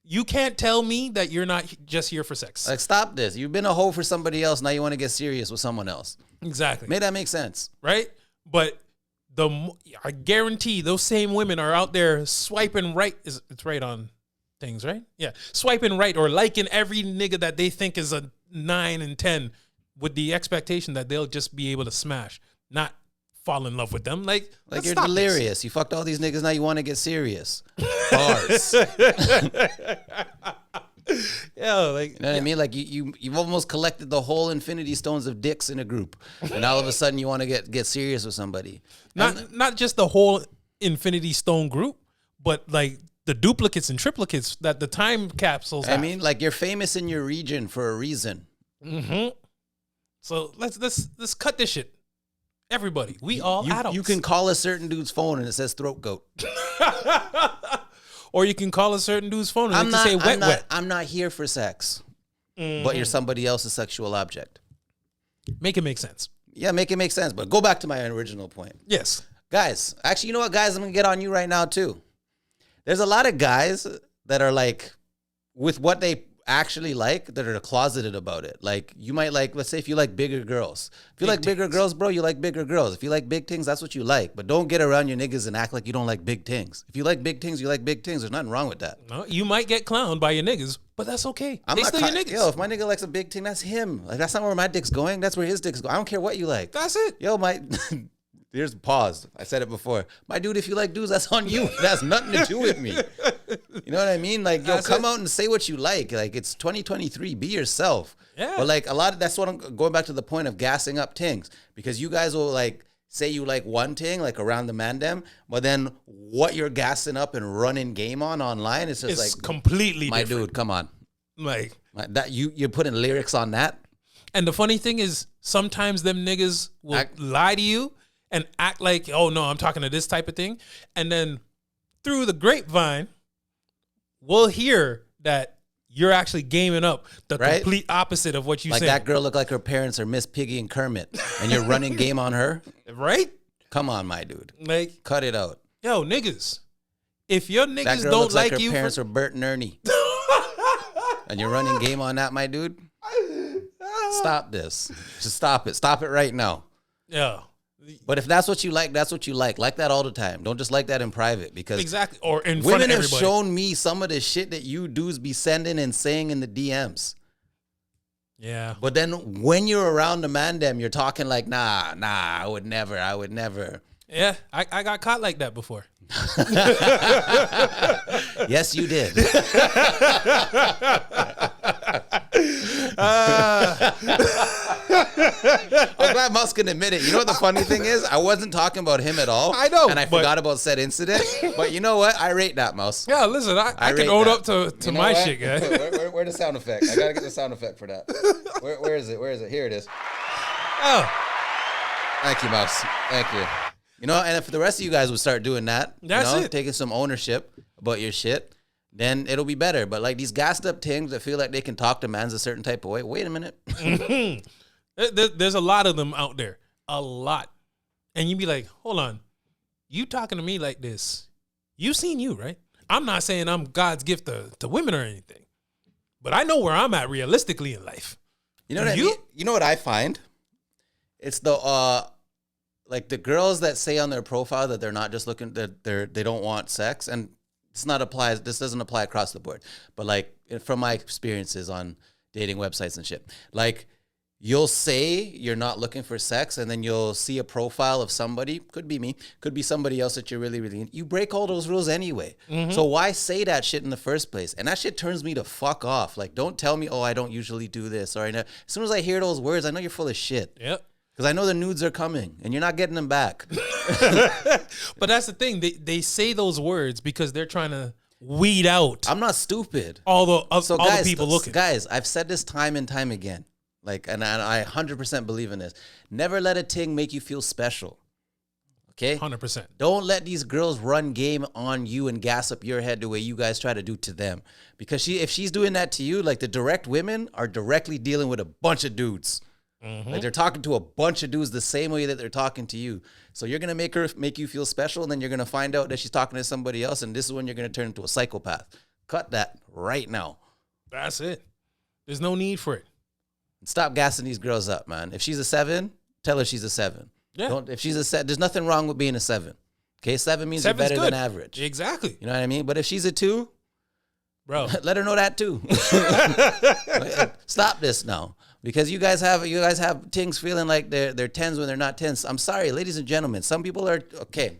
you can't tell me that you're not just here for sex. Like, stop this. You've been a hoe for somebody else. Now you want to get serious with someone else. Exactly. Make that make sense. Right? But I guarantee those same women are out there swiping right. It's right on things, right? Yeah. Swiping right or liking every nigga that they think is a 9 and 10 with the expectation that they'll just be able to smash, not fall in love with them. Like you're delirious. This. You fucked all these niggas. Now you want to get serious. Bars. Yeah, like, you know what I mean? Like you've almost collected the whole infinity stones of dicks in a group, and all of a sudden you want to get serious with somebody. Not just the whole Infinity Stone group, but like the duplicates and triplicates that the time capsules have. I mean, like, you're famous in your region for a reason. Mm-hmm. So let's cut this shit. Everybody, we all adults. You can call a certain dude's phone and it says throat goat. Or you can call a certain dude's phone and say wet. I'm not here for sex, but you're somebody else's sexual object. Make it make sense. Yeah, make it make sense. But go back to my original point. Yes. Guys, actually, you know what, guys? I'm going to get on you right now, too. There's a lot of guys that are like, with what they actually like, that are closeted about it. Like, you might like, let's say if you like bigger girls. If you like bigger girls, bro, you like bigger girls. If you like big things, that's what you like. But don't get around your niggas and act like you don't like big things. If you like big things, you like big things. There's nothing wrong with that. No, you might get clowned by your niggas, but that's okay. They still your niggas. Yo, if my nigga likes a big thing, that's him. Like, that's not where my dick's going. That's where his dick's going. I don't care what you like. That's it. Yo, here's pause. I said it before. My dude, if you like dudes, that's on you. That has nothing to do with me. You know what I mean? Like, yo, come out and say what you like. Like, it's 2023. Be yourself. Yeah. But like that's what I'm going back to the point of gassing up things, because you guys will like say you like one thing like around the mandem, but then what you're gassing up and running game on online is just like completely my different. Dude, come on. Like that you're putting lyrics on that. And the funny thing is, sometimes them niggas will lie to you and act like, oh no, I'm talking to this type of thing. And then through the grapevine, we'll hear that you're actually gaming up the complete opposite of what you said. Like that girl looked like her parents are Miss Piggy and Kermit, and you're running game on her? Right? Come on, my dude. Like, cut it out. Yo, niggas, if your niggas that girl don't looks like her you, parents are Bert and Ernie, and you're running game on that, my dude? Stop this. Just stop it. Stop it right now. Yeah. But if that's what you like, that's what you like. Like that all the time. Don't just like that in private, because exactly, or in front of everybody. Women have shown me some of the shit that you dudes be sending and saying in the DMs. Yeah. But then when you're around the mandem, you're talking like, nah, I would never. Yeah, I got caught like that before. Yes, you did. I'm glad Mouse can admit it. You know what the funny thing is? I wasn't talking about him at all. I know. And I forgot about said incident. But you know what? I rate that, Mouse. Yeah, listen, I can own up to my shit, guys. Where's the sound effect? I got to get the sound effect for that. Where is it? Here it is. Oh. Thank you, Mouse. Thank you. You know, and if the rest of you guys would start doing that, taking some ownership about your shit, then it'll be better. But like these gassed up things that feel like they can talk to mans a certain type of way. Wait a minute. There's a lot of them out there. A lot. And you be like, hold on. You talking to me like this. You seen you, right? I'm not saying I'm God's gift to women or anything. But I know where I'm at realistically in life. You know what I mean? You know what I find? It's the like the girls that say on their profile that they're not just looking, that they don't want sex, and this doesn't apply across the board, but like from my experiences on dating websites and shit, like you'll say you're not looking for sex, and then you'll see a profile of somebody, could be me, could be somebody else that you're really, really into. You break all those rules anyway. Mm-hmm. So why say that shit in the first place? And that shit turns me to fuck off. Like, don't tell me, oh, I don't usually do this, or I know. As soon as I hear those words, I know you're full of shit. Yep. Because I know the nudes are coming, and you're not getting them back. But that's the thing. They say those words because they're trying to weed out. I'm not stupid. All the people looking. Guys, I've said this time and time again. Like, and I 100% believe in this. Never let a ting make you feel special. Okay? 100%. Don't let these girls run game on you and gas up your head the way you guys try to do to them. Because if she's doing that to you, like the direct women are directly dealing with a bunch of dudes. Like they're talking to a bunch of dudes the same way that they're talking to you. So you're gonna make you feel special, and then you're gonna find out that she's talking to somebody else, and this is when you're gonna turn into a psychopath. Cut that right now. That's it. There's no need for it. Stop gassing these girls up, man. If she's a 7, tell her she's a 7. Yeah. If she's a 7, there's nothing wrong with being a 7. Okay, 7 means you're 7's better good. than average. Exactly. You know what I mean? But if she's a 2, bro, let her know that too. Stop this now. Because you guys have things feeling like they're 10s when they're not 10s. I'm sorry, ladies and gentlemen. Some people are okay.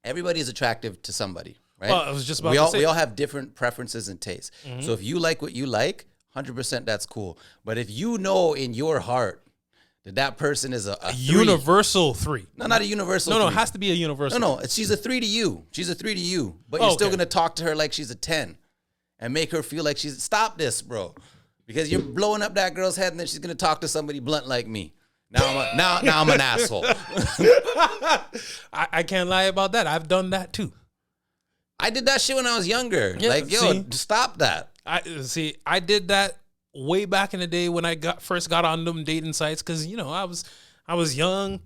Everybody is attractive to somebody, right? Well, I was just about we to all say. we all have different preferences and tastes. So if you like what you like, 100% that's cool. But if you know in your heart that person is a 3, universal 3. no, not a universal. No, 3. it has to be a universal. No, she's a 3 to you. She's a 3 to you. But you're still Okay. gonna talk to her like she's a 10, and make her feel like she's. Stop this, bro. Because you're blowing up that girl's head, and then she's gonna talk to somebody blunt like me. Now I'm an asshole. I can't lie about that. I've done that too. I did that shit when I was younger. Yeah, like, yo, see? stop that. I did that way back in the day when I first got on them dating sites, because I was young.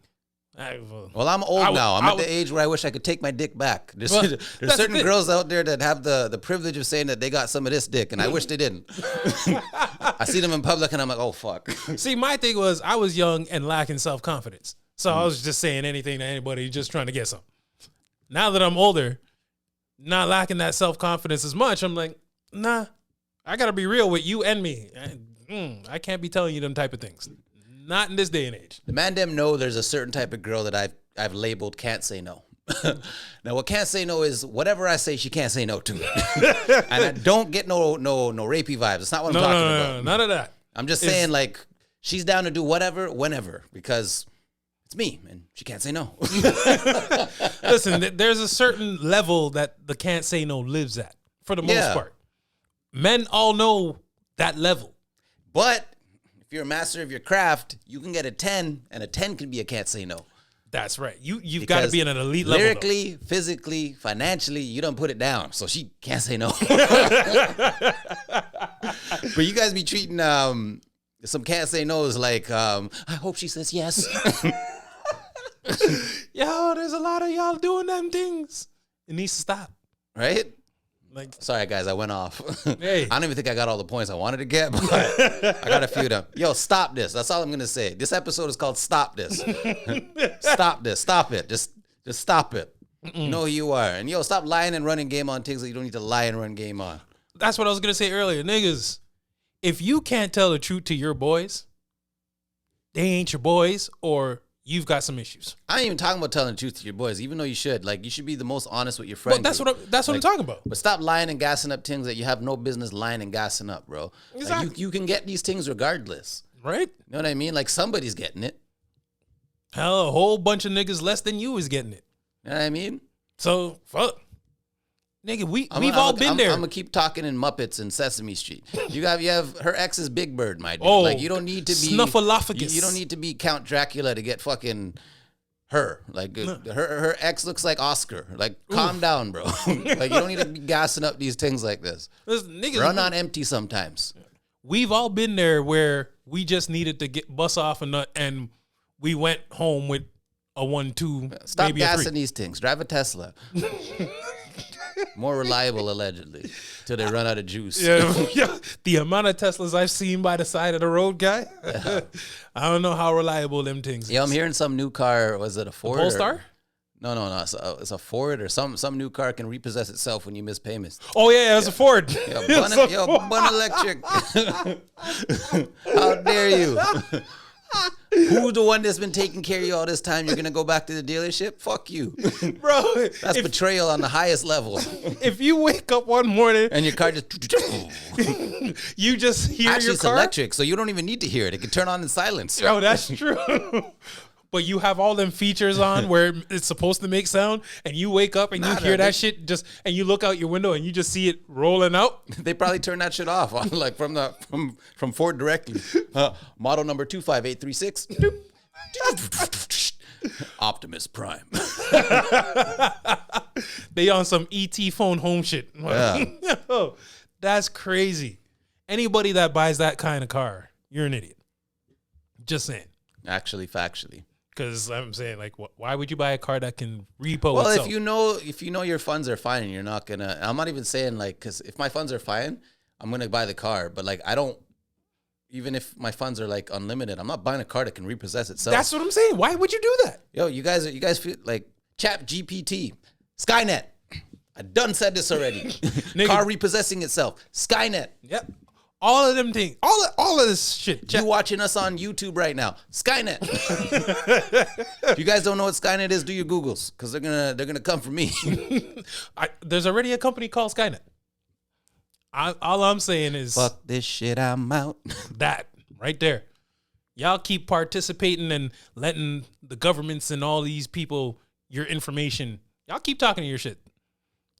Well, I'm old now. I'm at the age where I wish I could take my dick back. There's certain girls out there that have the privilege of saying that they got some of this dick, and I wish they didn't. I see them in public, and I'm like, oh, fuck. See, my thing was I was young and lacking self-confidence. So I was just saying anything to anybody, just trying to get some. Now that I'm older, not lacking that self-confidence as much, I'm like, nah, I got to be real with you and me. I can't be telling you them type of things. Not in this day and age. The man them know there's a certain type of girl that I've labeled can't say no. Now, what can't say no is whatever I say, she can't say no to. And I don't get no rapey vibes. It's not what I'm talking about. No, none of that. I'm just saying, like, she's down to do whatever, whenever, because it's me, and she can't say no. Listen, there's a certain level that the can't say no lives at, for the most part. Men all know that level. But if you're a master of your craft, you can get a 10, and a 10 can be a can't say no. That's right. You've got to be in an elite level. Lyrically, physically, financially, you don't put it down, so she can't say no. But you guys be treating some can't say no's like, I hope she says yes. Yo, there's a lot of y'all doing them things. It needs to stop. Right? Like, sorry, guys, I went off. Hey. I don't even think I got all the points I wanted to get, but I got a few of them. Yo, stop this. That's all I'm going to say. This episode is called Stop This. Stop this. Stop it. Just stop it. You know who you are. And, yo, stop lying and running game on things that you don't need to lie and run game on. That's what I was going to say earlier. Niggas, if you can't tell the truth to your boys, they ain't your boys, or you've got some issues. I ain't even talking about telling the truth to your boys, even though you should. Like, you should be the most honest with your friends. Well, that's what I'm talking about. But stop lying and gassing up things that you have no business lying and gassing up, bro. Exactly. Like, you can get these things regardless. Right? You know what I mean? Like, somebody's getting it. Hell, a whole bunch of niggas less than you is getting it. You know what I mean? So, fuck. Nigga, we've all been there. I'm gonna keep talking in Muppets and Sesame Street. You have her ex is Big Bird, my dude. Oh, like, you don't need to be Snuffleupagus. You don't need to be Count Dracula to get fucking her. Like, her ex looks like Oscar. Like, calm down, bro. Like, you don't need to be gassing up these things like this. Niggas, run on empty sometimes. We've all been there where we just needed to get bust off a nut, and we went home with a 1-2. Stop maybe a 3. gassing these things. Drive a Tesla. More reliable, allegedly, till they run out of juice. Yeah, the amount of Teslas I've seen by the side of the road, guy. I don't know how reliable them things. Yeah, I'm hearing some new car. Was it a Ford? Polestar? No. It's a Ford or some new car can repossess itself when you miss payments. Oh yeah, it's a Ford. Bun Electric. How dare you? Who's the one that's been taking care of you all this time? You're gonna go back to the dealership? Fuck you, Bro. That's betrayal on the highest level. If you wake up one morning and your car just you just hear actually your it's car? electric, so you don't even need to hear it. It can turn on in silence. Oh, that's true. But you have all them features on where it's supposed to make sound, and you wake up and you hear that shit and you look out your window and you just see it rolling out. They probably turn that shit off on like from Ford directly. Model number 25836. Optimus Prime. They on some ET phone home shit. Yeah. Yo, that's crazy. Anybody that buys that kind of car, you're an idiot. Just saying. Actually, factually. Because I'm saying, like, why would you buy a car that can repo Well, itself? if you know your funds are fine and you're not gonna, I'm not even saying like, because if my funds are fine, I'm gonna buy the car. But like, I don't. Even if my funds are like unlimited, I'm not buying a car that can repossess itself. That's what I'm saying. Why would you do that? Yo, you guys feel like Chat GPT, Skynet. I done said this already. Car repossessing itself, Skynet. Yep. All of them things. All of this shit. You watching us on YouTube right now, Skynet. If you guys don't know what Skynet is, do your Googles because they're gonna come for me. There's already a company called Skynet. All I'm saying is, fuck this shit, I'm out. That right there. Y'all keep participating and letting the governments and all these people your information. Y'all keep talking to your shit.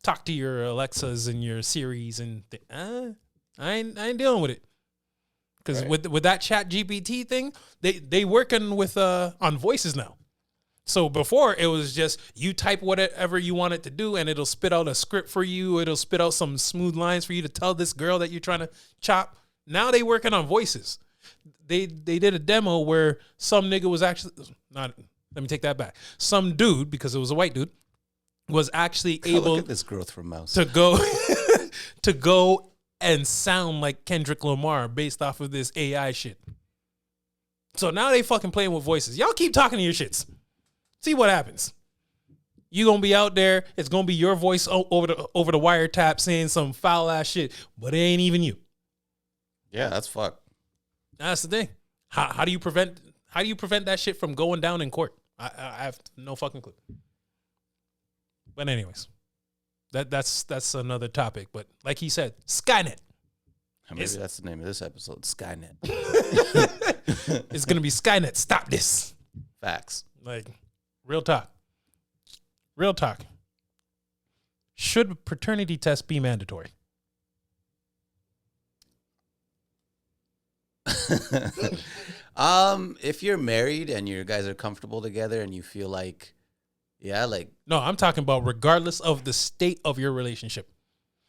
Talk to your Alexas and your Siris and I ain't dealing with it. Because with that Chat GPT thing, they working with on voices now. So before it was just you type whatever you want it to do and it'll spit out a script for you. It'll spit out some smooth lines for you to tell this girl that you're trying to chop. Now they working on voices. They did a demo where some nigga was actually not. Let me take that back. Some dude, because it was a white dude, was actually able look at this growth from Mouse to go to go and sound like Kendrick Lamar based off of this AI shit. So now they fucking playing with voices. Y'all keep talking to your shits. See what happens. You gonna be out there. It's gonna be your voice over the wiretap saying some foul ass shit, but it ain't even you. Yeah, that's fucked. That's the thing. How do you prevent that shit from going down in court? I have no fucking clue. But anyways, that's another topic. But like he said, Skynet. Maybe that's the name of this episode, Skynet. It's gonna be Skynet. Stop this. Facts. Like, real talk. Real talk. Should paternity tests be mandatory? If you're married and you guys are comfortable together and you feel like, yeah, like. No, I'm talking about regardless of the state of your relationship.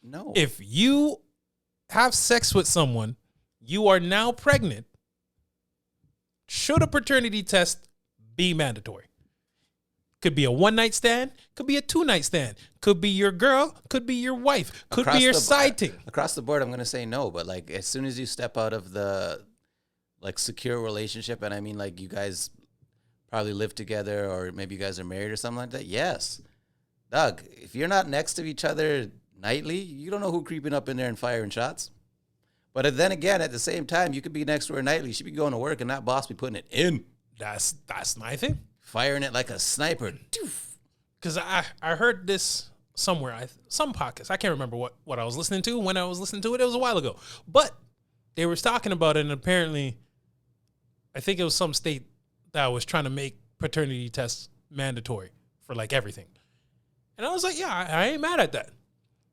No. If you have sex with someone, you are now pregnant, should a paternity test be mandatory? Could be a one-night stand, could be a two-night stand, could be your girl, could be your wife, could be your side chick. Across the board, I'm gonna say no. But like, as soon as you step out of the like secure relationship, and I mean like you guys probably live together, or maybe you guys are married or something like that. Yes, Doug. If you're not next to each other nightly, you don't know who creeping up in there and firing shots. But then again, at the same time, you could be next to her nightly. She be going to work, and that boss be putting it in. That's my thing. Firing it like a sniper. Because I heard this somewhere, some podcast. I can't remember what I was listening to. When I was listening to it, it was a while ago. But they were talking about it, and apparently, I think it was some state that was trying to make paternity tests mandatory for like everything. And I was like, yeah, I ain't mad at that.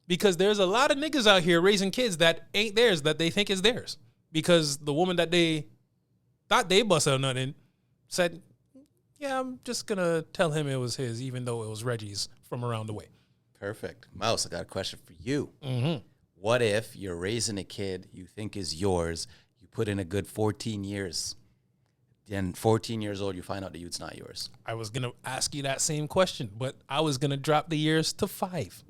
Because there's a lot of niggas out here raising kids that ain't theirs, that they think is theirs. Because the woman that they thought they busted a nut in said, yeah, I'm just going to tell him it was his, even though it was Reggie's from around the way. Perfect. Mouse, I got a question for you. Mm-hmm. What if you're raising a kid you think is yours, you put in a good 14 years, then 14 years old, you find out that it's not yours? I was going to ask you that same question, but I was going to drop the years to 5.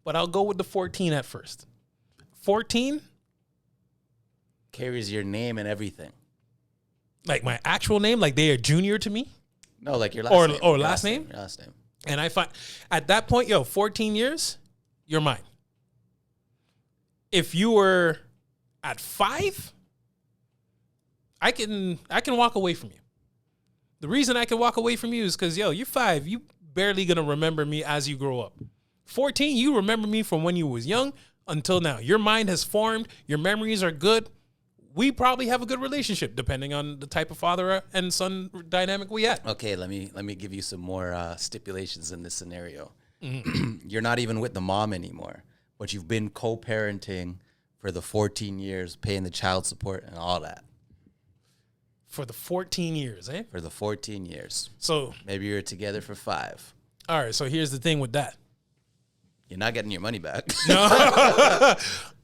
But I'll go with the 14 at first. 14? Carries your name and everything. Like my actual name? Like they are junior to me? No, like your last name. Or last name? Your last name. And I find at that point, 14 years, you're mine. If you were at 5, I can walk away from you. The reason I can walk away from you is because, you're 5. You barely going to remember me as you grow up. 14, you remember me from when you was young until now. Your mind has formed. Your memories are good. We probably have a good relationship depending on the type of father and son dynamic we had. Okay, let me give you some more stipulations in this scenario. Mm-hmm. You're not even with the mom anymore, but you've been co-parenting for the 14 years, paying the child support and all that. For the 14 years, eh? For the 14 years. So Maybe you're together for 5. all right, so here's the thing with that. You're not getting your money back. No,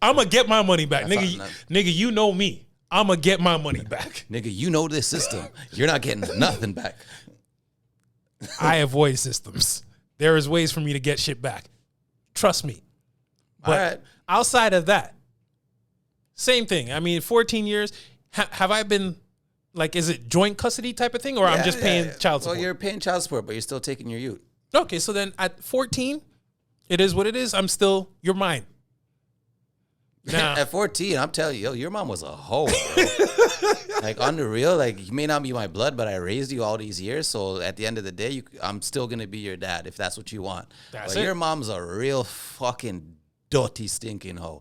I'm gonna get my money back, That's nigga. not- Nigga, you know me. I'm gonna get my money back. Nigga, you know this system. You're not getting nothing back. I avoid systems. There is ways for me to get shit back. Trust me. But All right. outside of that, same thing. I mean, 14 years. Have I been like? Is it joint custody type of thing, or I'm just paying child support? Well, you're paying child support, but you're still taking your ute. Okay, so then at 14, it is what it is. I'm still, you're mine. Nah. At 14, I'm telling you, yo, your mom was a hoe, bro. Like, on the real, like, you may not be my blood, but I raised you all these years. So at the end of the day, I'm still going to be your dad if that's what you want. That's but it. your mom's a real fucking dirty, stinking hoe.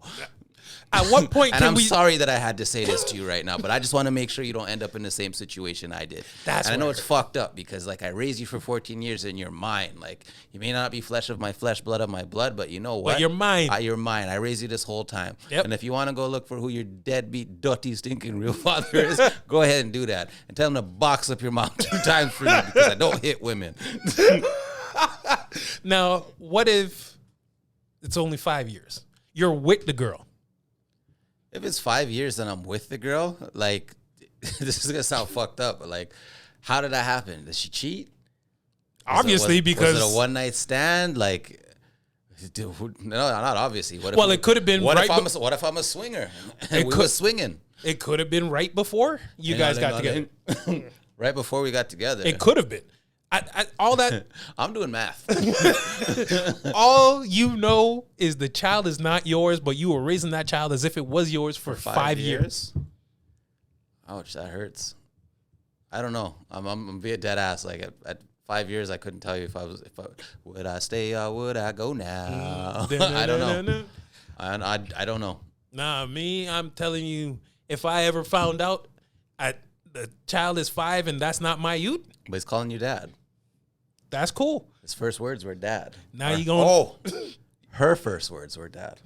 At what point And can I'm we? sorry that I had to say this to you right now, but I just want to make sure you don't end up in the same situation I did. That's and I know what it's fucked up because, like, I raised you for 14 years and you're mine. Like, you may not be flesh of my flesh, blood of my blood, but you know what? you're mine. You're mine. I raised you this whole time. Yep. And if you want to go look for who your deadbeat, dirty, stinking real father is, go ahead and do that. And tell him to box up your mom 2 times for me because I don't hit women. Now, what if it's only 5 years? You're with the girl. If it's 5 years and I'm with the girl, like, this is going to sound fucked up, but, like, how did that happen? Did she cheat? Obviously, because was it a one-night stand? Like, dude, no, not obviously. What if Well, it could have been What right if I'm a swinger? And we could- were swinging. it could have been right before you guys got together. Right before we got together. It could have been. All that, I'm doing math. all you know is the child is not yours, but you were raising that child as if it was yours for 5 years. Ouch, that hurts. I don't know. I'm being dead ass. Like at 5 years, I couldn't tell you if I would I stay or would I go now. I don't know. I don't know. Nah, me, I'm telling you, if I ever found out the child is 5 and that's not my youth, But he's calling you dad. that's cool. His first words were dad. Now you going? Oh, her first words were dad.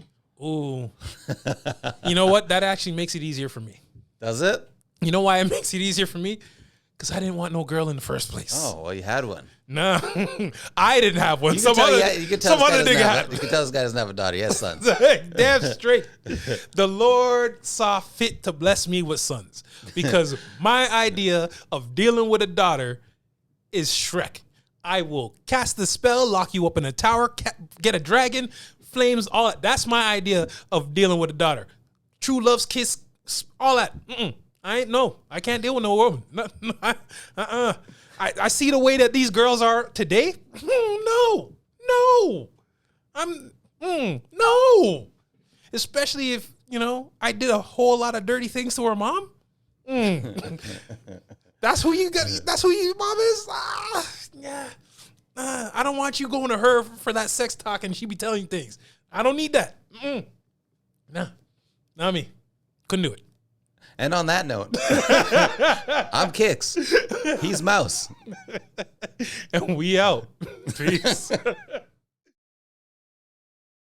Ooh. You know what? That actually makes it easier for me. Does it? You know why it makes it easier for me? Because I didn't want no girl in the first place. Oh, well, you had one. Nah, I didn't have one. You Some can tell, other, you can tell some this guy other doesn't nigga have had. You can tell this guy doesn't have a daughter. He has sons. Damn straight. The Lord saw fit to bless me with sons because my idea of dealing with a daughter is Shrek. I will cast the spell, lock you up in a tower, get a dragon, flames, all that. That's my idea of dealing with a daughter. True love's kiss, all that. I can't deal with no woman. I see the way that these girls are today. No. No. Especially if, I did a whole lot of dirty things to her mom. That's who you got. That's who your mom is. Yeah. I don't want you going to her for that sex talk and she be telling you things. I don't need that. Nah, not me. Couldn't do it. And on that note, I'm Kickz. He's Mouse. And we out. Peace.